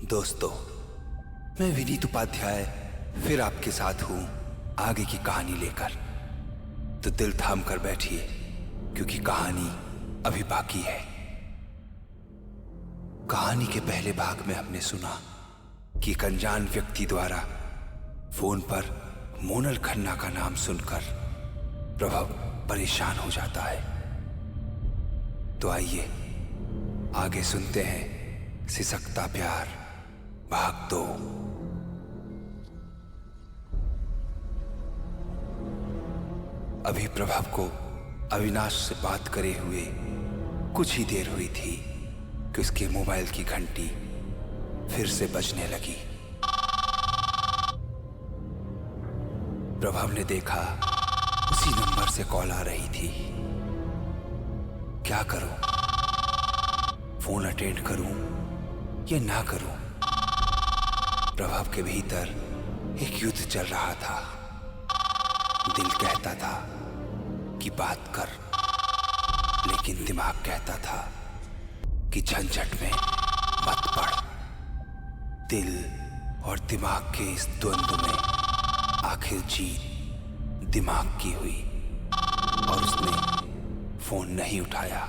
दोस्तों, मैं विनीत उपाध्याय फिर आपके साथ हूं आगे की कहानी लेकर। तो दिल थाम कर बैठिए क्योंकि कहानी अभी बाकी है। कहानी के पहले भाग में हमने सुना कि एक अनजान व्यक्ति द्वारा फोन पर मोनल खन्ना का नाम सुनकर प्रभव परेशान हो जाता है। तो आइए आगे सुनते हैं सिसकता प्यार भाग 2। अभी प्रभव को अविनाश से बात करे हुए कुछ ही देर हुई थी कि उसके मोबाइल की घंटी फिर से बजने लगी। प्रभव ने देखा उसी नंबर से कॉल आ रही थी। क्या करूं? फोन अटेंड करूं या ना करूं? प्रभव के भीतर एक युद्ध चल रहा था। दिल कहता था कि बात कर, लेकिन दिमाग कहता था कि झंझट में मत पड़। दिल और दिमाग के इस द्वंद्व में आखिर जीत दिमाग की हुई और उसने फोन नहीं उठाया।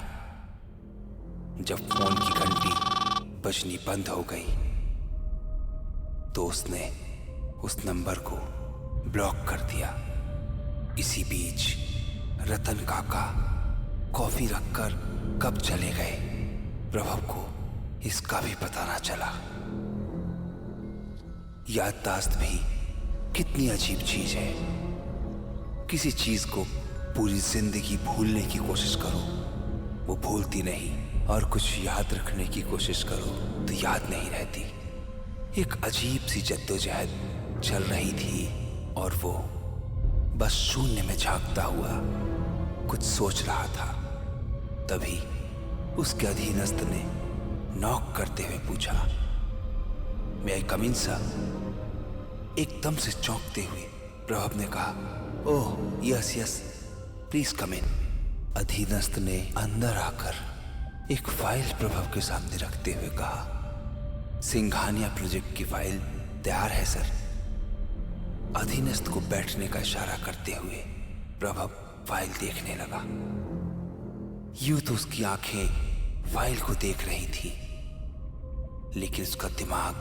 जब फोन की घंटी बजनी बंद हो गई तो उसने उस नंबर को ब्लॉक कर दिया। इसी बीच रतन काका कॉफी रखकर कब चले गए प्रभव को इसका भी पता ना चला। याददाश्त भी कितनी अजीब चीज है। किसी चीज को पूरी जिंदगी भूलने की कोशिश करो, वो भूलती नहीं, और कुछ याद रखने की कोशिश करो तो याद नहीं रहती। एक अजीब सी जद्दोजहद चल रही थी और वो बस शून्य में झांकता हुआ कुछ सोच रहा था। तभी उसके अधीनस्थ ने नॉक करते हुए पूछा, "मे आई कम इन सर?" एकदम से चौंकते हुए प्रभव ने कहा, "oh yes yes, please come in." अधीनस्थ ने अंदर आकर एक फाइल प्रभव के सामने रखते हुए कहा, "सिंघानिया प्रोजेक्ट की फाइल तैयार है सर।" अधीनस्थ को बैठने का इशारा करते हुए प्रभव फाइल देखने लगा। यूं तो उसकी आंखें फाइल को देख रही थी, लेकिन उसका दिमाग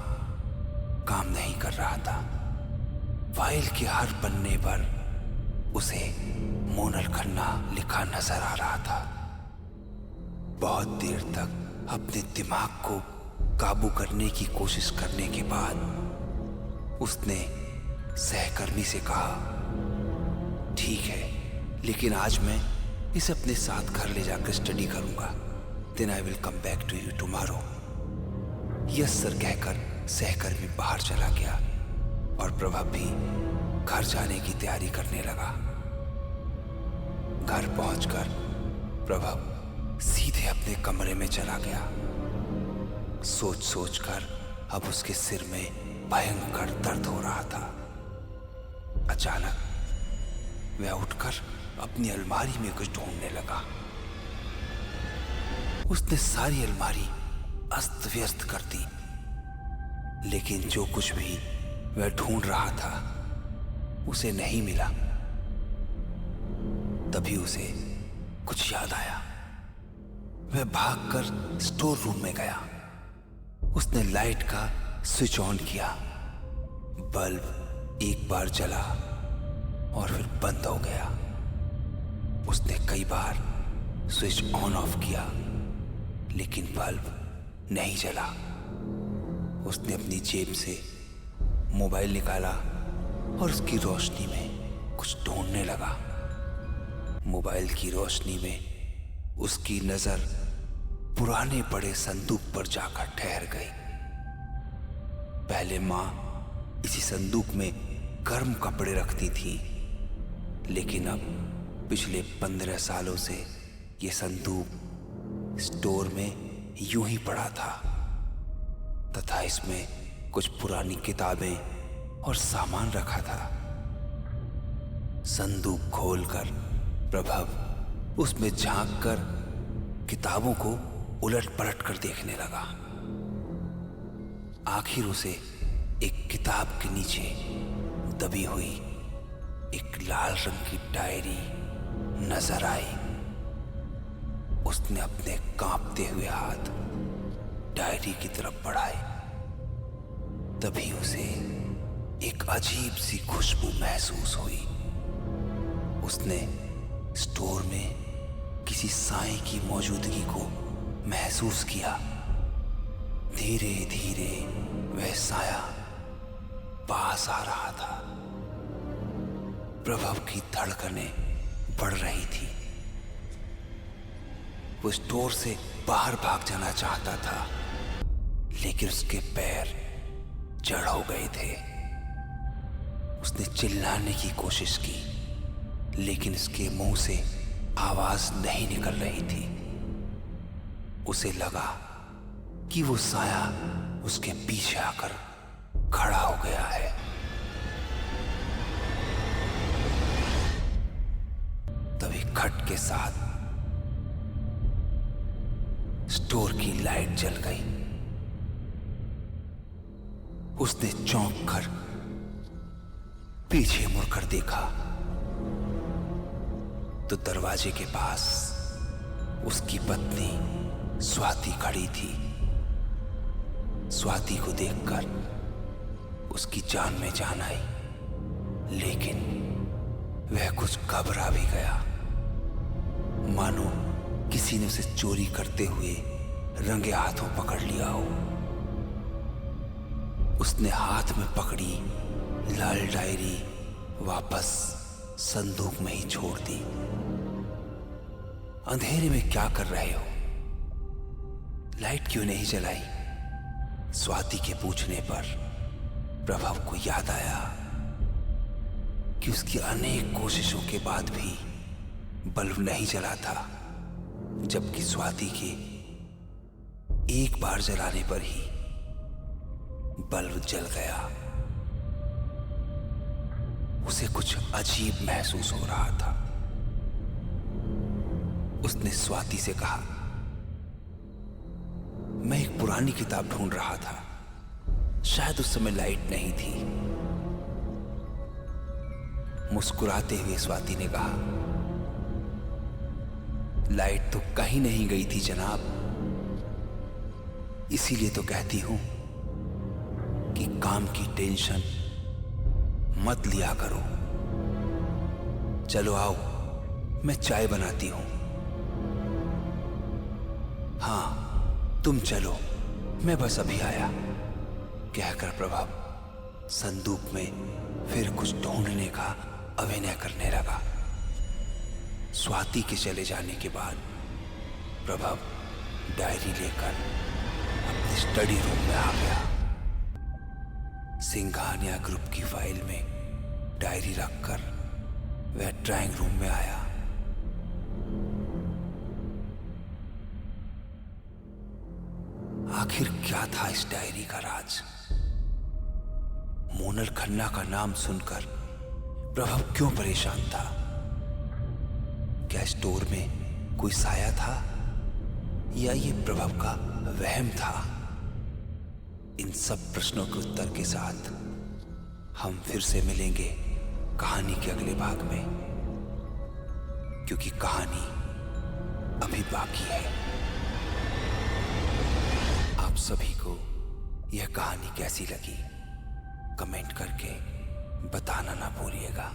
काम नहीं कर रहा था। फाइल के हर पन्ने पर उसे मोनल खन्ना लिखा नजर आ रहा था। बहुत देर तक अपने दिमाग को काबू करने की कोशिश करने के बाद उसने सहकर्मी से कहा, "ठीक है, लेकिन आज मैं इसे अपने साथ घर ले जाकर स्टडी करूंगा। Then I will come back to you tomorrow." Yes sir कहकर सहकर्मी बाहर चला गया और प्रभव भी घर जाने की तैयारी करने लगा। घर पहुंचकर प्रभव सीधे अपने कमरे में चला गया। सोच सोचकर अब उसके सिर में भयंकर दर्द हो रहा था। अचानक वह उठकर अपनी अलमारी में कुछ ढूंढने लगा। उसने सारी अलमारी अस्त व्यस्त कर दी, लेकिन जो कुछ भी वह ढूंढ रहा था उसे नहीं मिला। तभी उसे कुछ याद आया। वह भागकर स्टोर रूम में गया। उसने लाइट का स्विच ऑन किया। बल्ब एक बार जला और फिर बंद हो गया। उसने कई बार स्विच ऑन ऑफ किया, लेकिन बल्ब नहीं जला। उसने अपनी जेब से मोबाइल निकाला और उसकी रोशनी में कुछ ढूंढने लगा। मोबाइल की रोशनी में उसकी नजर पुराने बड़े संदूक पर जाकर ठहर गई। पहले माँ इसी संदूक में गर्म कपड़े रखती थी, लेकिन अब पिछले 15 सालों से ये संदूक स्टोर में यूं ही पड़ा था तथा इसमें कुछ पुरानी किताबें और सामान रखा था। संदूक खोलकर प्रभव उसमें झांककर किताबों को उलट पलट कर देखने लगा। आखिर उसे एक किताब के नीचे दबी हुई एक लाल रंग की डायरी नजर आई। उसने अपने कांपते हुए हाथ डायरी की तरफ बढ़ाए। तभी उसे एक अजीब सी खुशबू महसूस हुई। उसने स्टोर में किसी साए की मौजूदगी को महसूस किया। धीरे धीरे वह साया पास आ रहा था। प्रभव की धड़कनें बढ़ रही थी। वो स्टोर से बाहर भाग जाना चाहता था, लेकिन उसके पैर जड़ हो गए थे। उसने चिल्लाने की कोशिश की, लेकिन उसके मुंह से आवाज नहीं निकल रही थी। उसे लगा कि वो साया उसके पीछे आकर खड़ा हो गया है। तभी खट के साथ स्टोर की लाइट जल गई। उसने चौंक कर पीछे मुड़कर देखा तो दरवाजे के पास उसकी पत्नी स्वाति खड़ी थी। स्वाति को देखकर उसकी जान में जान आई, लेकिन वह कुछ घबरा भी गया, मानो किसी ने उसे चोरी करते हुए रंगे हाथों पकड़ लिया हो। उसने हाथ में पकड़ी लाल डायरी वापस संदूक में ही छोड़ दी। अंधेरे में क्या कर रहे हो? लाइट क्यों नहीं जलाई? स्वाति के पूछने पर प्रभव को याद आया कि उसकी अनेक कोशिशों के बाद भी बल्ब नहीं जला था, जबकि स्वाति के एक बार जलाने पर ही बल्ब जल गया। उसे कुछ अजीब महसूस हो रहा था। उसने स्वाति से कहा, मैं एक पुरानी किताब ढूंढ रहा था, शायद उस समय लाइट नहीं थी। मुस्कुराते हुए स्वाति ने कहा, लाइट तो कहीं नहीं गई थी जनाब, इसीलिए तो कहती हूं कि काम की टेंशन मत लिया करो। चलो आओ, मैं चाय बनाती हूं। हाँ, तुम चलो, मैं बस अभी आया, कहकर प्रभव संदूक में फिर कुछ ढूंढने का अभिनय करने लगा। स्वाति के चले जाने के बाद प्रभव डायरी लेकर अपने स्टडी रूम में आ गया। सिंघानिया ग्रुप की फाइल में डायरी रखकर वह ड्राइंग रूम में आया। आखिर क्या था इस डायरी का राज? मोनल खन्ना का नाम सुनकर प्रभव क्यों परेशान था? क्या स्टोर में कोई साया था या ये प्रभव का वहम था? इन सब प्रश्नों के उत्तर के साथ हम फिर से मिलेंगे कहानी के अगले भाग में, क्योंकि कहानी अभी बाकी है। आप सभी को यह कहानी कैसी लगी कमेंट करके बताना ना भूलिएगा।